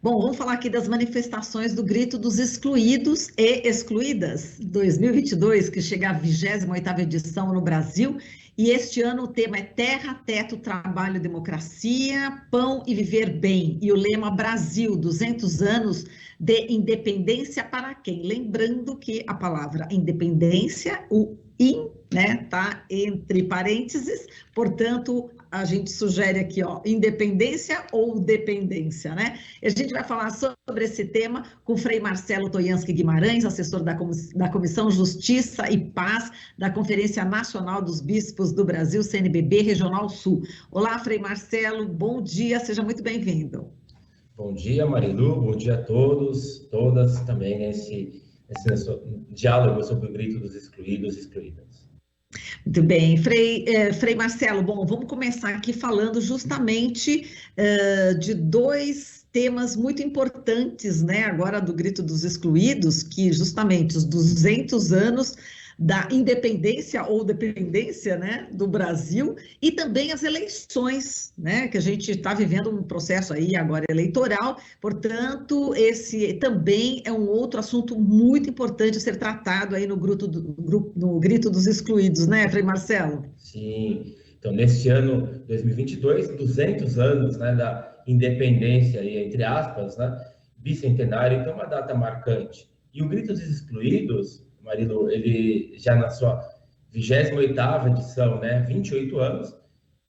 Bom, vamos falar aqui das manifestações do Grito dos Excluídos e Excluídas 2022, que chega à 28ª edição no Brasil. E este ano o tema é Terra, Teto, Trabalho, Democracia, Pão e Viver Bem. E o lema Brasil, 200 anos de independência para quem? Lembrando que a palavra independência, o in, né, tá entre parênteses, portanto, a gente sugere aqui, ó, independência ou dependência, né? E a gente vai falar sobre esse tema com o Frei Marcelo Toianski Guimarães, assessor da Comissão Justiça e Paz da Conferência Nacional dos Bispos do Brasil, CNBB Regional Sul. Olá, Frei Marcelo, bom dia, seja muito bem-vindo. Bom dia, Marilu, bom dia a todos, todas também nesse diálogo sobre o grito dos excluídos e excluídas. Muito bem, Frei Marcelo, bom, vamos começar aqui falando justamente de dois temas muito importantes, né, agora do Grito dos Excluídos, que justamente os 200 anos da independência ou dependência, né, do Brasil, e também as eleições, né, que a gente está vivendo um processo aí agora eleitoral, portanto, esse também é um outro assunto muito importante a ser tratado aí no Grito dos Excluídos, né, Frei Marcelo? Sim, então neste ano 2022, 200 anos, né, da independência, aí, entre aspas, né, bicentenário, então é uma data marcante. E o Grito dos Excluídos, Marilu, ele já na sua 28ª edição, né, 28 anos,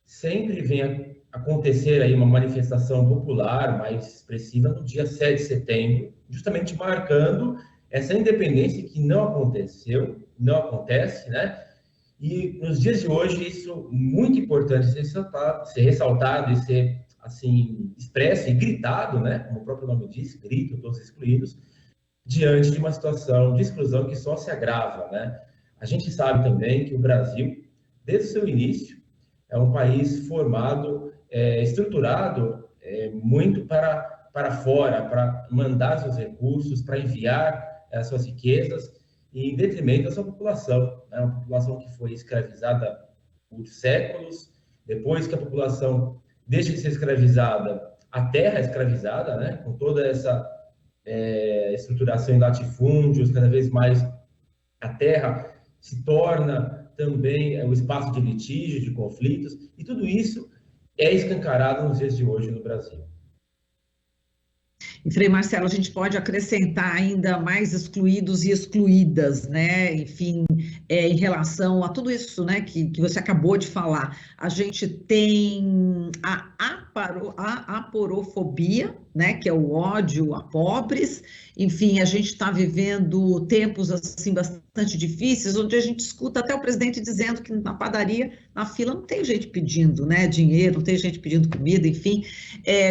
sempre vem acontecer aí uma manifestação popular mais expressiva no dia 7 de setembro, justamente marcando essa independência que não aconteceu, não acontece, né? E nos dias de hoje isso muito importante ser ressaltado e ser assim expresso e gritado, né? Como o próprio nome diz, grito dos excluídos, diante de uma situação de exclusão que só se agrava, né? A gente sabe também que o Brasil, desde o seu início, é um país formado, estruturado muito para fora, para mandar seus recursos, para enviar as suas riquezas, e em detrimento da sua população, né? Uma população que foi escravizada por séculos. Depois que a população deixa de ser escravizada, a terra é escravizada, né? Com toda essa estruturação em latifúndios, cada vez mais a terra se torna também o espaço de litígio, de conflitos, e tudo isso é escancarado nos dias de hoje no Brasil. E, Frei Marcelo, a gente pode acrescentar ainda mais excluídos e excluídas, né? Enfim, em relação a tudo isso, né, que você acabou de falar. A gente tem a aporofobia, né, que é o ódio a pobres. Enfim, a gente está vivendo tempos assim bastante difíceis, onde a gente escuta até o presidente dizendo que na padaria, na fila, não tem gente pedindo, né, dinheiro, não tem gente pedindo comida, enfim.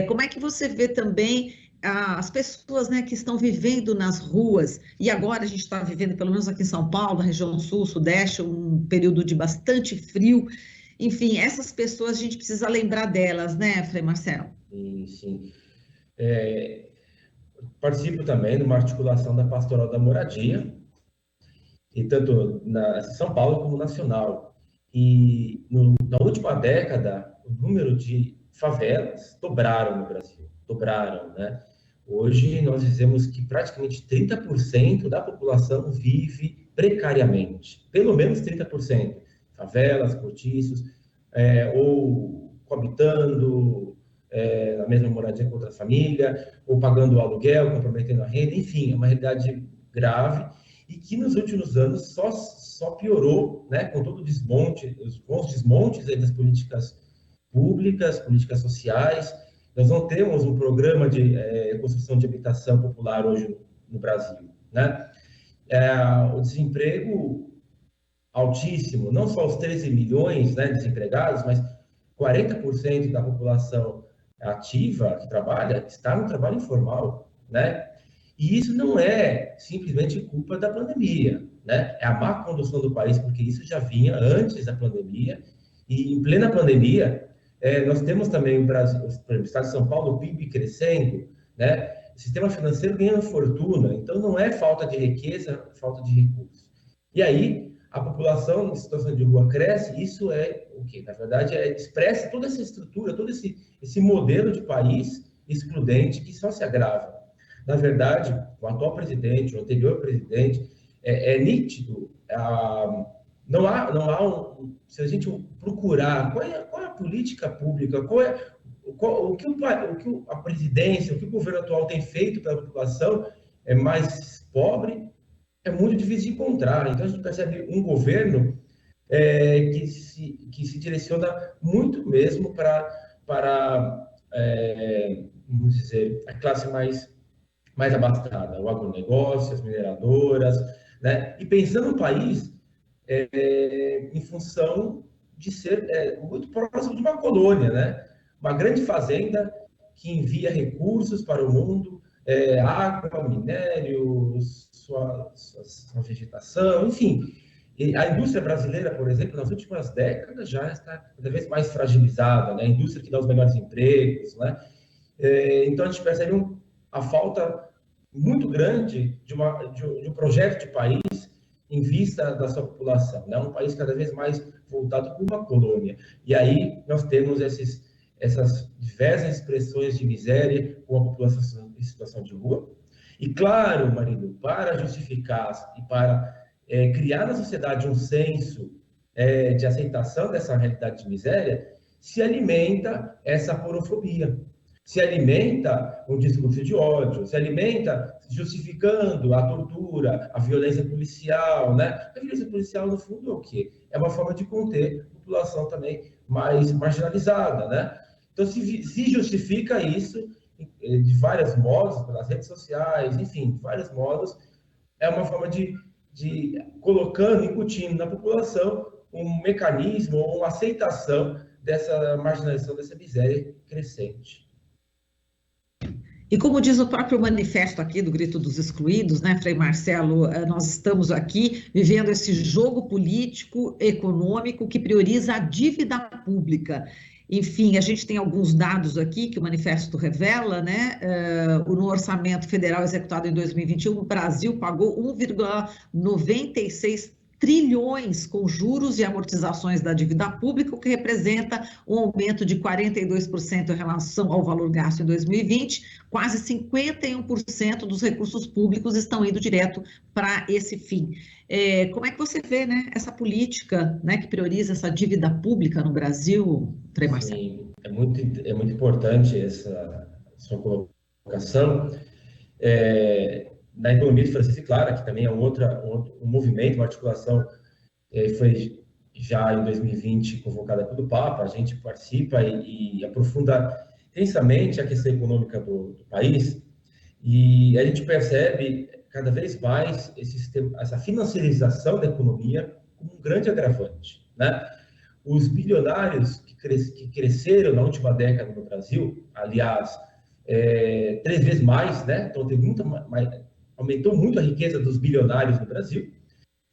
Como é que você vê também as pessoas, né, que estão vivendo nas ruas, e agora a gente está vivendo, pelo menos aqui em São Paulo, na região sul, sudeste, um período de bastante frio. Enfim, essas pessoas a gente precisa lembrar delas, né, Frei Marcelo? Sim. Participo também de uma articulação da Pastoral da Moradia, e tanto na São Paulo como nacional. E na última década, o número de favelas dobraram no Brasil, dobraram, né? Hoje, nós dizemos que praticamente 30% da população vive precariamente, pelo menos 30%. Favelas, cortiços, ou coabitando na mesma moradia com outra família, ou pagando o aluguel, comprometendo a renda, enfim, é uma realidade grave e que nos últimos anos só piorou, né, com todo o desmonte, os bons desmontes aí das políticas públicas, políticas sociais. Nós não temos um programa de construção de habitação popular hoje no Brasil, né? O desemprego altíssimo, não só os 13 milhões, né, desempregados, mas 40% da população ativa que trabalha está no trabalho informal, né? E isso não é simplesmente culpa da pandemia, né? É a má condução do país, porque isso já vinha antes da pandemia, e em plena pandemia, nós temos também o Brasil, o estado de São Paulo, o PIB crescendo, né? O sistema financeiro ganhando fortuna, então não é falta de riqueza, é falta de recursos. E aí, a população em situação de rua cresce, isso é o quê? Na verdade, expressa toda essa estrutura, todo esse modelo de país excludente que só se agrava. Na verdade, o atual presidente, o anterior presidente, é nítido, não há se a gente procurar qual é a política pública, o que a presidência, o que o governo atual tem feito pela população é mais pobre, é muito difícil de encontrar. Então, a gente percebe um governo que se direciona muito mesmo para vamos dizer, a classe mais abastada, o agronegócio, as mineradoras, né? E pensando no país em função de ser muito próximo de uma colônia, né? Uma grande fazenda que envia recursos para o mundo, água, minérios, sua vegetação, enfim. E a indústria brasileira, por exemplo, nas últimas décadas já está cada vez mais fragilizada, né? A indústria que dá os melhores empregos, né? Então, a gente percebe a falta muito grande de um projeto de país em vista da sua população, né? Um país cada vez mais voltado para uma colônia. E aí nós temos essas diversas expressões de miséria com a população em situação de rua. E claro, Marido, para justificar e para criar na sociedade um senso de aceitação dessa realidade de miséria, se alimenta essa porofobia. Se alimenta um discurso de ódio, se alimenta justificando a tortura, a violência policial, né? A violência policial, no fundo, é o quê? É uma forma de conter a população também mais marginalizada, né? Então, se justifica isso de vários modos, pelas redes sociais, enfim, de vários modos, é uma forma de colocando, incutindo na população um mecanismo ou uma aceitação dessa marginalização, dessa miséria crescente. E como diz o próprio manifesto aqui do Grito dos Excluídos, né, Frei Marcelo, nós estamos aqui vivendo esse jogo político, econômico, que prioriza a dívida pública. Enfim, a gente tem alguns dados aqui que o manifesto revela, né? No orçamento federal executado em 2021, o Brasil pagou 1,96 trilhões com juros e amortizações da dívida pública, o que representa um aumento de 42% em relação ao valor gasto em 2020. Quase 51% dos recursos públicos estão indo direto para esse fim. Como é que você vê, né, essa política, né, que prioriza essa dívida pública no Brasil, Frei Marcelo? Sim, é muito importante essa sua colocação. Na economia de Francisco Clara, que também é um movimento, uma articulação, foi já em 2020 convocada pelo Papa, a gente participa e aprofunda intensamente a questão econômica do país, e a gente percebe cada vez mais essa financiarização da economia como um grande agravante, né? Os bilionários que cresceram na última década no Brasil, aliás, 3 vezes mais, né? Então, tem aumentou muito a riqueza dos bilionários no Brasil,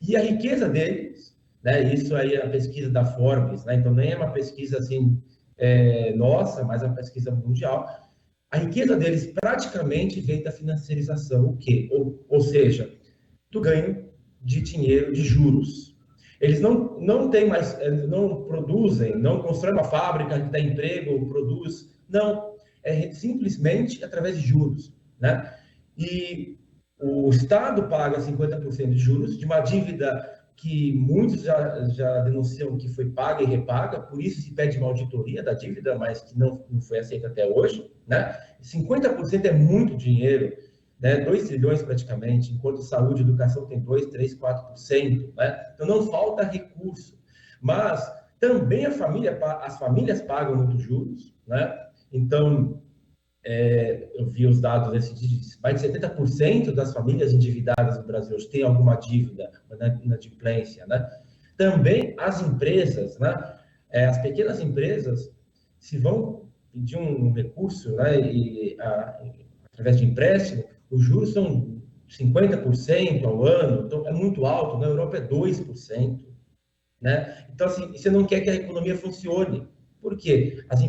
e a riqueza deles, né? Isso aí é a pesquisa da Forbes, né? Então, nem é uma pesquisa assim, nossa, mas é uma pesquisa mundial. A riqueza deles praticamente vem da financiarização, o quê? Ou seja, do ganho de dinheiro, de juros. Eles não têm mais, não produzem, não constroem uma fábrica que dá emprego, produz, não, simplesmente através de juros, né? E o Estado paga 50% de juros de uma dívida que muitos já denunciam que foi paga e repaga, por isso se pede uma auditoria da dívida, mas que não foi aceita até hoje, né? 50% é muito dinheiro, né? 2 trilhões praticamente, enquanto saúde e educação tem 2, 3, 4%, né? Então não falta recurso, mas também as famílias pagam muitos juros, né? Então, eu vi os dados mais de 70% das famílias endividadas no Brasil hoje têm alguma dívida, inadimplência, né? Também as empresas, né? As pequenas empresas, se vão pedir um recurso, né, através de empréstimo, os juros são 50% ao ano, então é muito alto, na Europa é 2%, né? Então, assim, você não quer que a economia funcione. Por quê? As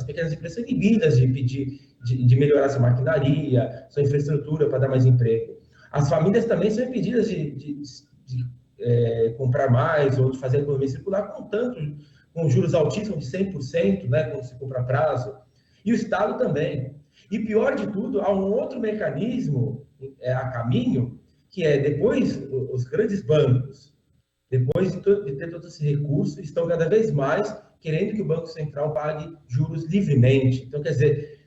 pequenas empresas são inibidas de melhorar sua maquinaria, sua infraestrutura para dar mais emprego. As famílias também são impedidas de comprar mais ou de fazer a economia circular com juros altíssimos de 100%, né, quando se compra a prazo. E o Estado também. E pior de tudo, há um outro mecanismo a caminho, que é depois os grandes bancos, depois de ter todos esses recursos, estão cada vez mais querendo que o Banco Central pague juros livremente. Então, quer dizer,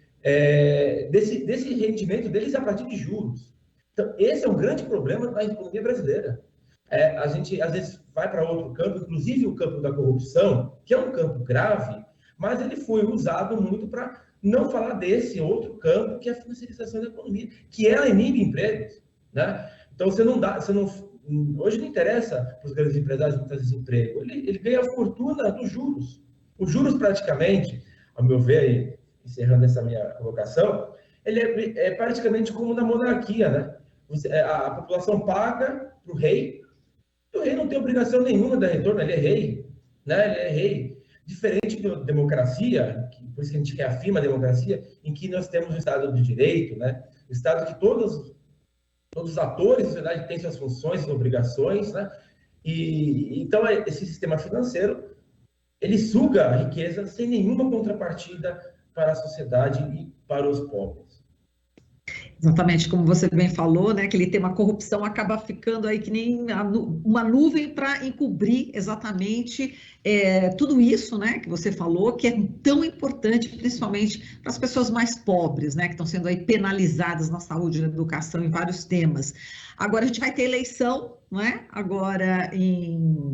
desse rendimento deles a partir de juros. Então, esse é um grande problema da economia brasileira. A gente, às vezes, vai para outro campo, inclusive o campo da corrupção, que é um campo grave, mas ele foi usado muito para não falar desse outro campo, que é a financiarização da economia, que ela inibe empregos, né? Então, hoje não interessa para os grandes empresários não trazer emprego, ele ganha a fortuna dos juros. Os juros, praticamente, ao meu ver, aí, encerrando essa minha colocação, ele é praticamente como na monarquia, né? A população paga para o rei, e o rei não tem obrigação nenhuma de retorno, ele é rei, né? Ele é rei. Diferente da democracia, por isso que a gente quer afirma a democracia, em que nós temos um Estado de Direito, né? Um Estado que todos os atores da sociedade têm suas funções, suas obrigações, né? E então esse sistema financeiro ele suga a riqueza sem nenhuma contrapartida para a sociedade e para os pobres. Exatamente, como você bem falou, né, que ele tem uma corrupção, acaba ficando aí que nem uma nuvem para encobrir exatamente tudo isso, né, que você falou, que é tão importante, principalmente para as pessoas mais pobres, né, que estão sendo aí penalizadas na saúde, na educação, em vários temas. Agora a gente vai ter eleição, não é? Agora,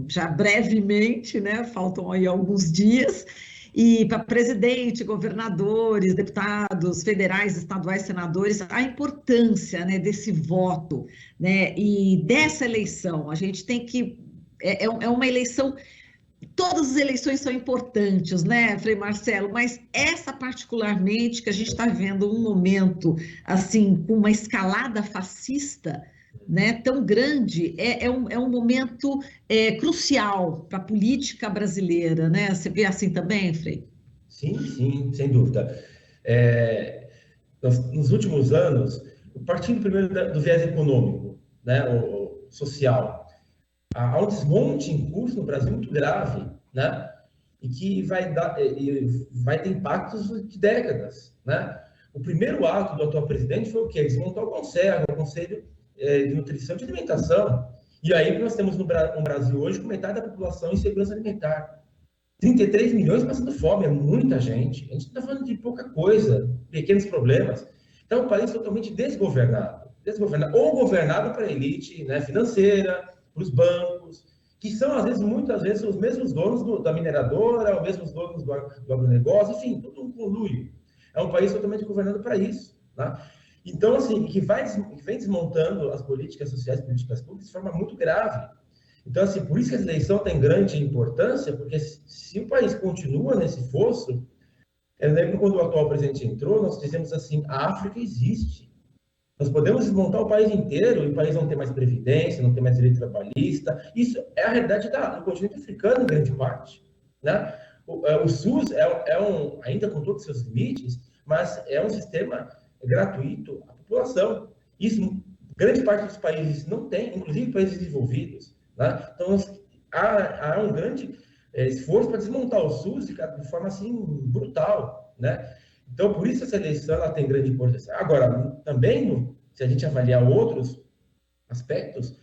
já brevemente, né, faltam aí alguns dias, e para presidente, governadores, deputados federais, estaduais, senadores, a importância, né, desse voto, né, e dessa eleição. A gente tem que... É uma eleição... Todas as eleições são importantes, né, Frei Marcelo? Mas essa particularmente, que a gente está vivendo um momento, assim, com uma escalada fascista, né, tão grande, é um momento crucial para a política brasileira, né? Você vê assim também, Frei? Sim, sem dúvida. Nos últimos anos, partindo primeiro do viés econômico, né, o social, há um desmonte em curso no Brasil muito grave, né? E que vai ter impactos de décadas, né? O primeiro ato do atual presidente foi o quê? Desmontar o Conselho de Nutrição e de Alimentação. E aí nós temos no Brasil hoje com metade da população em segurança alimentar. 33 milhões passando fome, é muita gente. A gente está falando de pouca coisa, pequenos problemas. Então, é um país totalmente desgovernado ou governado para a elite, né, financeira, para os bancos, que são, muitas vezes, os mesmos donos da mineradora, os mesmos donos do agronegócio, enfim, tudo um conluio. É um país totalmente governado para isso, tá? Então, assim, que vem desmontando as políticas sociais, políticas públicas de forma muito grave. Então, assim, por isso que a eleição tem grande importância, porque se o país continua nesse fosso, eu lembro quando o atual presidente entrou, nós dizemos assim, a África existe. Nós podemos desmontar o país inteiro, e o país não tem mais previdência, não tem mais direito trabalhista. Isso é a realidade do continente africano, em grande parte, né? O SUS ainda com todos os seus limites, mas é um sistema gratuito à população. Isso, grande parte dos países não tem, inclusive países desenvolvidos, né? Então, há um grande esforço para desmontar o SUS de forma assim brutal, né? Então, por isso essa eleição ela tem grande importância. Agora, também, se a gente avaliar outros aspectos,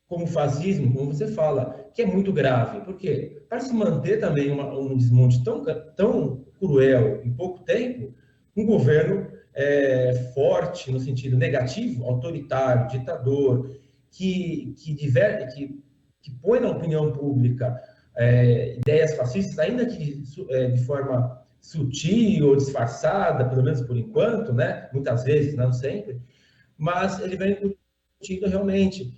como o fascismo, como você fala, que é muito grave. Por quê? Para se manter também um desmonte tão cruel em pouco tempo, um governo forte no sentido negativo, autoritário, ditador, que põe na opinião pública ideias fascistas, ainda que de forma sutil ou disfarçada, pelo menos por enquanto, né? Muitas vezes, não sempre, mas ele vem incutindo realmente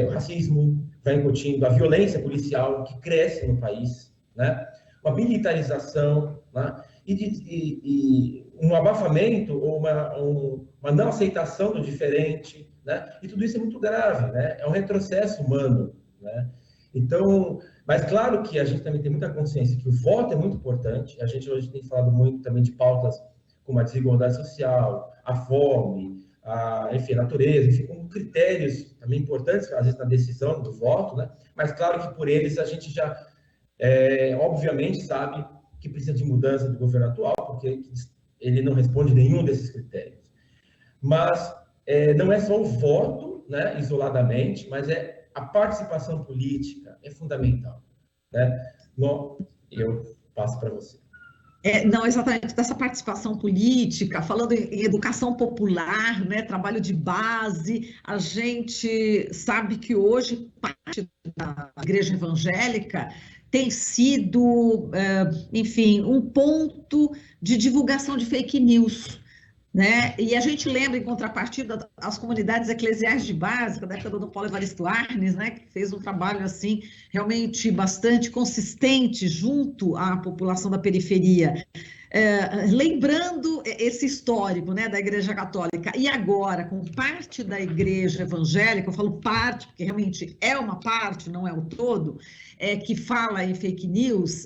o racismo, vai incutindo a violência policial que cresce no país, né? Uma militarização, né? E um abafamento ou uma não aceitação do diferente, né? E tudo isso é muito grave, né? É um retrocesso humano, né? Então, mas claro que a gente também tem muita consciência que o voto é muito importante. A gente hoje tem falado muito também de pautas como a desigualdade social, a fome, enfim, a natureza, enfim, como critérios também importantes, às vezes, na decisão do voto, né? Mas claro que por eles a gente já, obviamente, sabe que precisa de mudança do governo atual, porque ele não responde nenhum desses critérios. Mas não é só o voto, né, isoladamente, mas a participação política é fundamental, né? Eu passo para você. Não, exatamente, dessa participação política, falando em educação popular, né, trabalho de base, a gente sabe que hoje parte da igreja evangélica tem sido, enfim, um ponto de divulgação de fake news, né? E a gente lembra, em contrapartida, as comunidades eclesiais de base, da época do Dom Paulo Evaristo Arnes, né, que fez um trabalho assim realmente bastante consistente junto à população da periferia, lembrando esse histórico, né, da Igreja Católica. E agora, com parte da Igreja Evangélica, eu falo parte, porque realmente é uma parte, não é o todo, que fala em fake news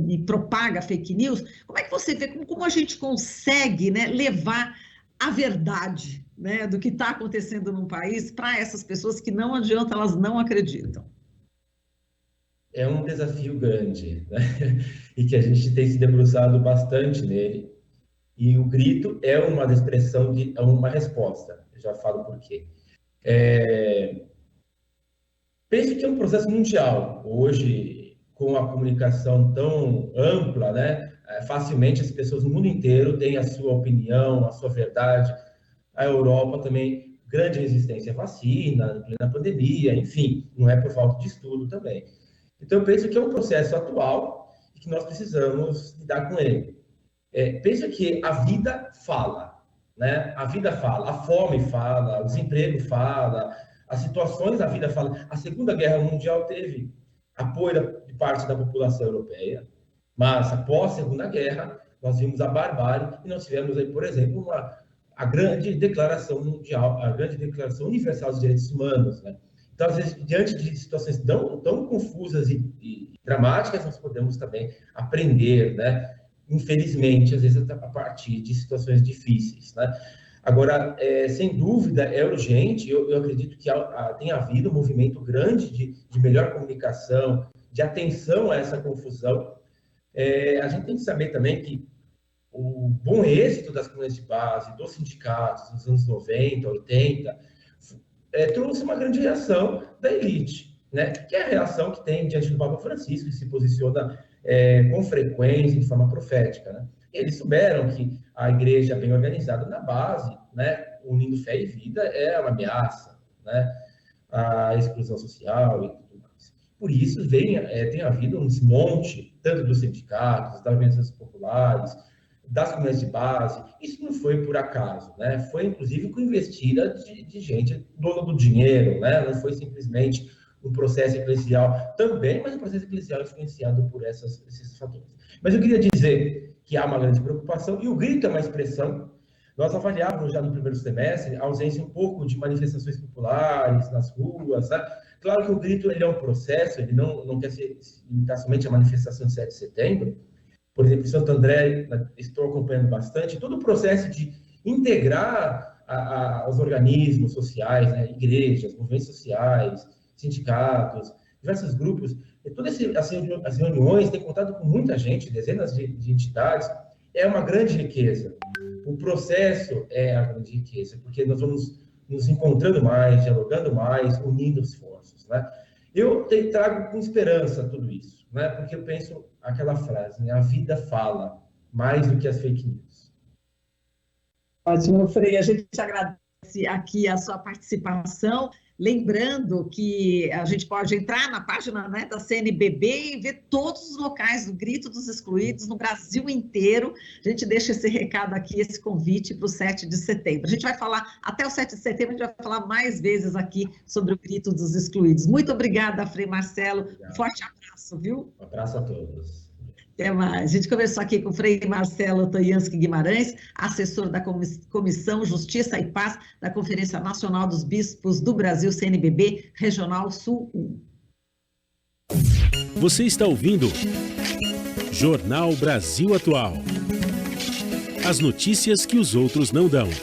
e propaga fake news. Como é que você vê, como a gente consegue, né, levar a verdade, né, do que está acontecendo no país para essas pessoas que não adianta, elas não acreditam? É um desafio grande, né? E que a gente tem se debruçado bastante nele. E o grito é uma expressão de uma resposta. Eu já falo por quê. Penso que é um processo mundial. Hoje, com a comunicação tão ampla, né? Facilmente as pessoas no mundo inteiro têm a sua opinião, a sua verdade. A Europa também, grande resistência à vacina, na pandemia, enfim, não é por falta de estudo também. Então, eu penso que é um processo atual e que nós precisamos lidar com ele. Penso que a vida fala, né? A vida fala, a fome fala, o desemprego fala, as situações da vida falam. A Segunda Guerra Mundial teve apoio de parte da população europeia, mas após a Segunda Guerra, nós vimos a barbárie e nós tivemos aí, por exemplo, a grande declaração mundial, a grande declaração universal dos direitos humanos, né? Então, às vezes, diante de situações tão confusas e dramáticas, nós podemos também aprender, né? Infelizmente, às vezes, a partir de situações difíceis, né? Agora, sem dúvida, é urgente, eu acredito que tem havido um movimento grande de melhor comunicação, de atenção a essa confusão. A gente tem que saber também que o bom êxito das comunidades de base, dos sindicatos, nos anos 90, 80, trouxe uma grande reação da elite, né? Que é a reação que tem diante do Papa Francisco, que se posiciona com frequência, de forma profética, né? E eles souberam que a igreja bem organizada na base, né, unindo fé e vida, é uma ameaça, né? A exclusão social e tudo mais. Por isso, tem havido um desmonte, tanto dos sindicatos, das organizações populares, das comunidades de base. Isso não foi por acaso, né? Foi, inclusive, com investida de gente dona do dinheiro, né? Não foi simplesmente um processo eclesial também, mas um processo eclesial influenciado por esses fatores. Mas eu queria dizer que há uma grande preocupação, e o grito é uma expressão. Nós avaliávamos já no primeiro semestre a ausência um pouco de manifestações populares nas ruas, né? Claro que o grito ele é um processo, ele não quer se limitar somente à manifestação de 7 de setembro. Por exemplo, em Santo André, estou acompanhando bastante, todo o processo de integrar os organismos sociais, né? Igrejas, movimentos sociais, sindicatos, diversos grupos, todas as reuniões, ter contato com muita gente, dezenas de entidades, é uma grande riqueza. O processo é a grande riqueza, porque nós vamos nos encontrando mais, dialogando mais, unindo esforços, né? Eu trago com esperança tudo isso, né? Porque eu penso aquela frase, né? A vida fala mais do que as fake news. Ótimo, Frei. A gente agradece aqui a sua participação. Lembrando que a gente pode entrar na página, né, da CNBB e ver todos os locais do Grito dos Excluídos no Brasil inteiro. A gente deixa esse recado aqui, esse convite para o 7 de setembro. A gente vai falar, até o 7 de setembro, a gente vai falar mais vezes aqui sobre o Grito dos Excluídos. Muito obrigada, Frei Marcelo. Obrigado. Forte abraço, viu? Um abraço a todos. Até mais. A gente conversou aqui com o Frei Marcelo Toianski Guimarães, assessor da Comissão Justiça e Paz da Conferência Nacional dos Bispos do Brasil, CNBB, Regional Sul 1. Você está ouvindo Jornal Brasil Atual. As notícias que os outros não dão.